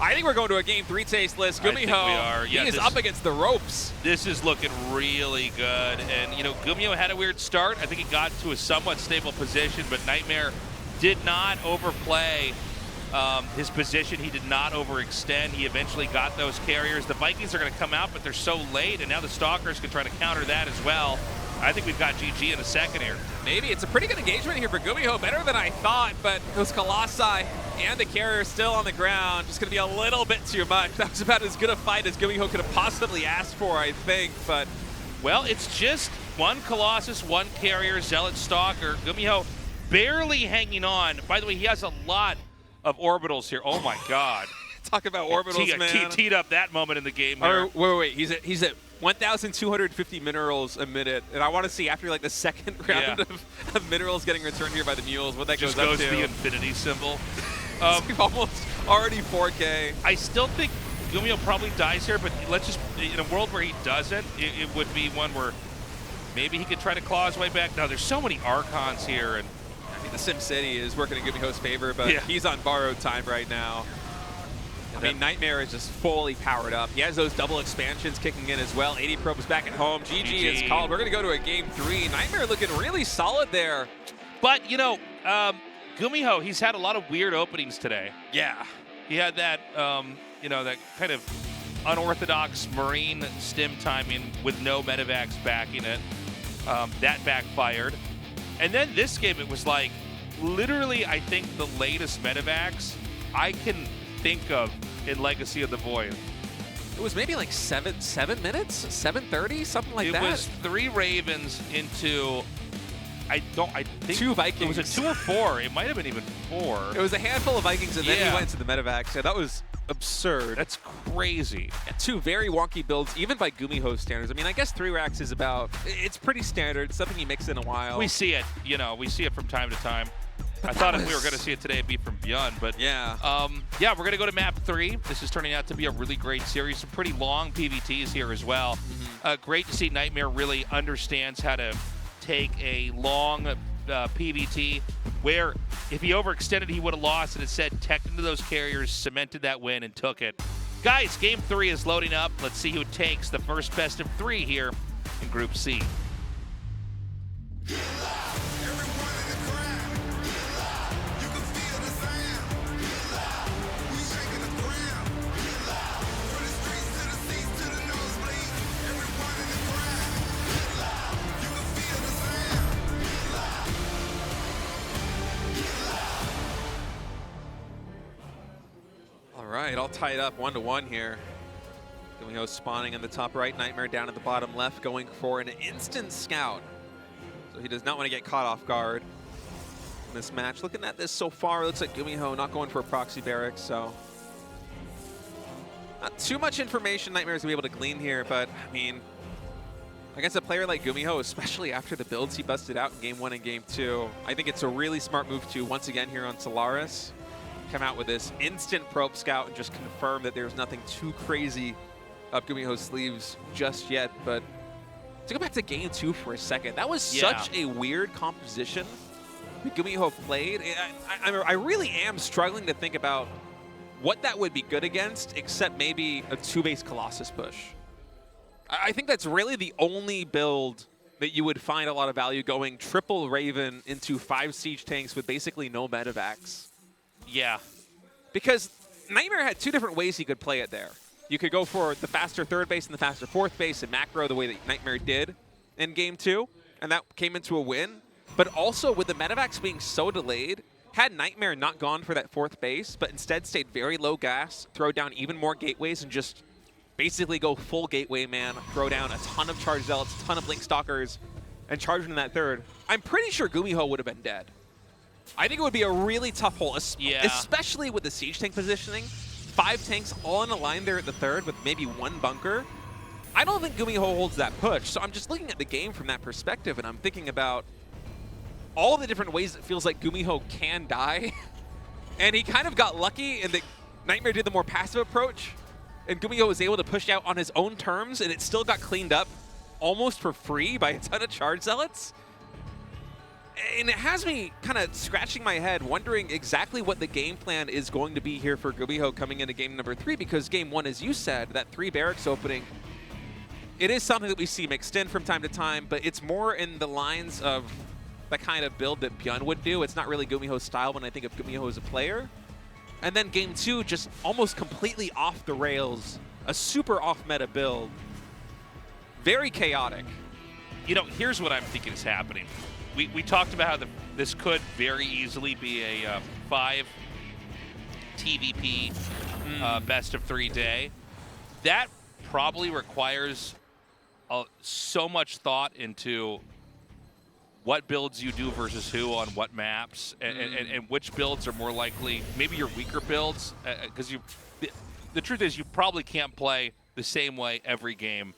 I think we're going to a Game 3 tasteless. GuMiho, he is up against the ropes. This is looking really good. And, you know, GuMiho had a weird start. I think he got to a somewhat stable position, but NightMare did not overplay his position. He did not overextend. He eventually got those carriers. The Vikings are going to come out, but they're so late, and now the Stalkers can try to counter that as well. I think we've got GG in a second here. Maybe. It's a pretty good engagement here for GuMiho, better than I thought, but those Colossi and the carrier still on the ground. Just going to be a little bit too much. That was about as good a fight as GuMiho could have possibly asked for, I think, but... Well, it's just 1 Colossus, 1 carrier, Zealot, Stalker. GuMiho barely hanging on. By the way, he has a lot of orbitals here. Oh my God. Talk about orbitals, man. Teed up that moment in the game here. Wait. He's at 1,250 minerals a minute, and I want to see after like the second round of minerals getting returned here by the mules what that just goes up to. to. The infinity symbol. Almost already 4K. I still think GuMiho probably dies here, but let's just, in a world where he doesn't, it would be one where Maybe he could try to claw his way back. No, there's so many Archons here, and I mean, the Sim City is working in GuMiho's favor, but Yeah. he's on borrowed time right now. I mean, NightMare is just fully powered up. He has those double expansions kicking in as well. 80 probes back at home. GG is called. We're going to go to a game 3. NightMare looking really solid there. But, you know, GuMiho, he's had a lot of weird openings today. Yeah. He had that, you know, that kind of unorthodox Marine stim timing with no medevacs backing it. That backfired. And then this game, it was like, literally, I think the latest medevacs I can think of in Legacy of the Void. It was maybe like 7 minutes, 7:30, something like that. It was 3 Ravens into, I think 2 Vikings. It was a 2 or 4. It might have been even 4. It was a handful of Vikings, and then Yeah. he went to the medevacs. Yeah, that was absurd. That's crazy. And 2 very wonky builds, even by GuMiho standards. I mean, I guess 3 racks is about, it's pretty standard. It's something you mix in a while. We see it, you know, we see it from time to time. I thought if we were going to see it today, it'd be from ByuN, but yeah. Yeah, we're going to go to map 3. This is turning out to be a really great series. Some pretty long PVTs here as well. Great to see NightMare really understands how to take a long PVT where if he overextended, he would have lost, and instead teched into those carriers, cemented that win, and took it. Guys, game 3 is loading up. Let's see who takes the first best of 3 here in Group C. All right, all tied up 1-1 here. GuMiho spawning in the top right, NightMare down at the bottom left, going for an instant scout. So he does not want to get caught off guard in this match. Looking at this so far, it looks like GuMiho not going for a proxy barracks, so not too much information NightMare's going to be able to glean here, but I mean, against a player like GuMiho, especially after the builds he busted out in Game 1 and Game 2, I think it's a really smart move to, once again here on Solaris, come out with this instant probe scout and just confirm that there's nothing too crazy up GuMiho's sleeves just yet. But to go back to Game 2 for a second, that was such a weird composition that GuMiho played. I really am struggling to think about what that would be good against, except maybe a 2-base Colossus push. I think that's really the only build that you would find a lot of value, going triple Raven into 5 siege tanks with basically no medevacs. Yeah. Because NightMare had 2 different ways he could play it there. You could go for the faster 3rd base and the faster 4th base and macro the way that NightMare did in Game 2, and that came into a win. But also with the medevacs being so delayed, had NightMare not gone for that 4th base, but instead stayed very low gas, throw down even more gateways, and just basically go full gateway man, throw down a ton of charge zealots, a ton of blink stalkers, and charge into that 3rd, I'm pretty sure GuMiho would have been dead. I think it would be a really tough hole, especially with the siege tank positioning. 5 tanks all in a line there at the 3rd with maybe 1 bunker. I don't think GuMiho holds that push, so I'm just looking at the game from that perspective, and I'm thinking about all the different ways it feels like GuMiho can die. And he kind of got lucky in that NightMare did the more passive approach, and GuMiho was able to push out on his own terms, and it still got cleaned up almost for free by a ton of charge zealots. And it has me kind of scratching my head, wondering exactly what the game plan is going to be here for GuMiho coming into game number 3, because Game 1, as you said, that 3 barracks opening, it is something that we see mixed in from time to time, but it's more in the lines of the kind of build that ByuN would do. It's not really GuMiho's style when I think of GuMiho as a player. And then Game 2, just almost completely off the rails, a super off-meta build. Very chaotic. You know, here's what I'm thinking is happening. We talked about how this could very easily be a 5 TVP best of 3 day. That probably requires so much thought into what builds you do versus who on what maps, and which builds are more likely, maybe your weaker builds, because the truth is you probably can't play the same way every game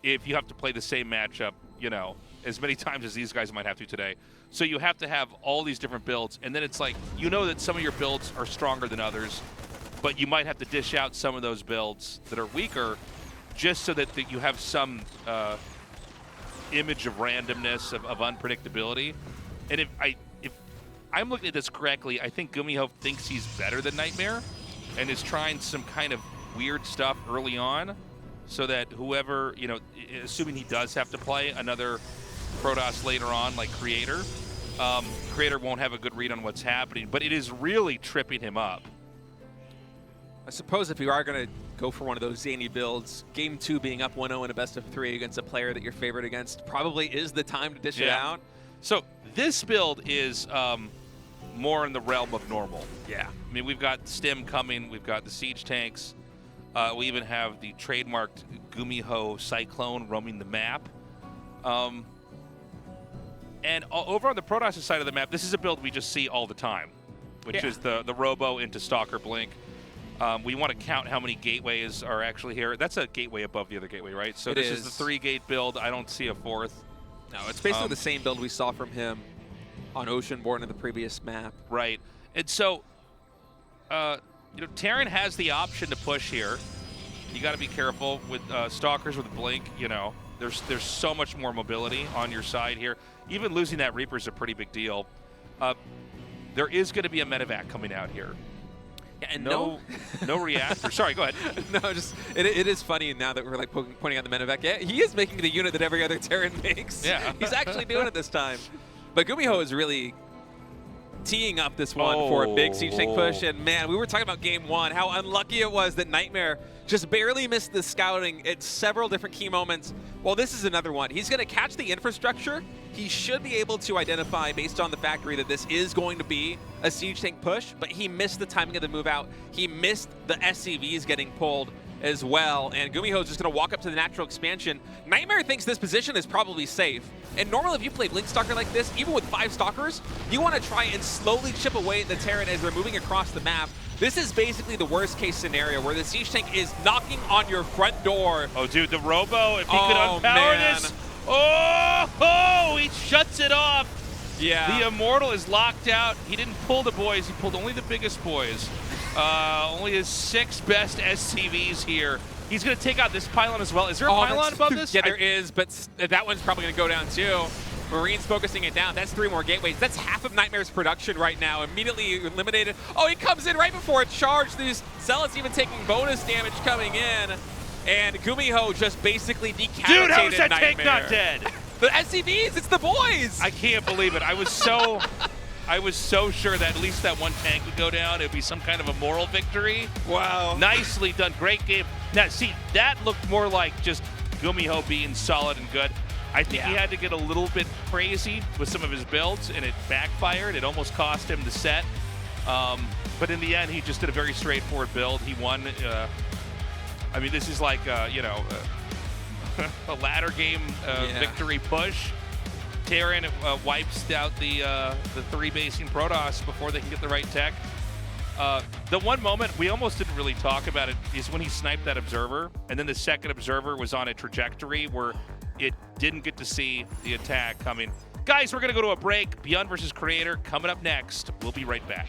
if you have to play the same matchup, you know, as many times as these guys might have to today. So you have to have all these different builds, and then it's like, you know that some of your builds are stronger than others, but you might have to dish out some of those builds that are weaker just so that you have some image of randomness, of unpredictability. And if I'm looking at this correctly, I think GuMiho thinks he's better than NightMare and is trying some kind of weird stuff early on so that whoever, you know, assuming he does have to play another Protoss later on, like Creator, Creator won't have a good read on what's happening, but it is really tripping him up. I suppose if you are going to go for one of those zany builds, Game 2 being up 1-0 in a best-of-3 against a player that you're favored against probably is the time to dish it out. So this build is more in the realm of normal. Yeah. I mean, we've got Stim coming, we've got the siege tanks, we even have the trademarked GuMiho Cyclone roaming the map. And over on the Protoss side of the map, this is a build we just see all the time, which is the Robo into Stalker Blink. We want to count how many gateways are actually here. That's a gateway above the other gateway, right? So this is the 3-gate build. I don't see a 4th. No, it's basically the same build we saw from him on Oceanborn in the previous map. Right. And so, you know, Terran has the option to push here. You got to be careful with Stalkers with Blink. You know, there's so much more mobility on your side here. Even losing that Reaper is a pretty big deal. There is going to be a medevac coming out here. Yeah, and no reactor. Sorry, go ahead. No, just it is funny now that we're like pointing out the medevac. Yeah, he is making the unit that every other Terran makes. Yeah, he's actually doing it this time. But GuMiho is really teeing up this one for a big siege tank push. And man, we were talking about game 1, how unlucky it was that NightMare just barely missed the scouting at several different key moments. Well, this is another one. He's going to catch the infrastructure. He should be able to identify, based on the factory, that this is going to be a siege tank push, but he missed the timing of the move out. He missed the SCVs getting pulled as well, and GuMiho is just going to walk up to the natural expansion. NightMare thinks this position is probably safe. And normally if you play Blink Stalker like this, even with 5 Stalkers, you want to try and slowly chip away at the Terran as they're moving across the map. This is basically the worst case scenario where the siege tank is knocking on your front door. Oh, dude, the Robo, if he could unpower this. Oh, he shuts it off. Yeah. The Immortal is locked out. He didn't pull the boys. He pulled only the biggest boys. Only his 6 best SCVs here. He's going to take out this pylon as well. Is there a pylon above this? Yeah, there is, but that one's probably going to go down too. Marine's focusing it down. That's 3 more gateways. That's half of NightMare's production right now. Immediately eliminated. Oh, he comes in right before a charge. These Zealots even taking bonus damage coming in. And GuMiho just basically decapitated Dude, how is that NightMare. tank not dead? The SCVs, it's the boys. I can't believe it. I was so sure that at least that one tank would go down. It would be some kind of a moral victory. Wow. Nicely done. Great game. Now, see, that looked more like just GuMiho being solid and good. I think he had to get a little bit crazy with some of his builds, and it backfired. It almost cost him the set. But in the end, he just did a very straightforward build. He won. I mean, this is like, you know, a ladder game victory push. Terran wipes out the 3 basing Protoss before they can get the right tech. The one moment we almost didn't really talk about it is when he sniped that observer, and then the second observer was on a trajectory where it didn't get to see the attack coming. Guys, we're going to go to a break. ByuN versus Creator coming up next. We'll be right back.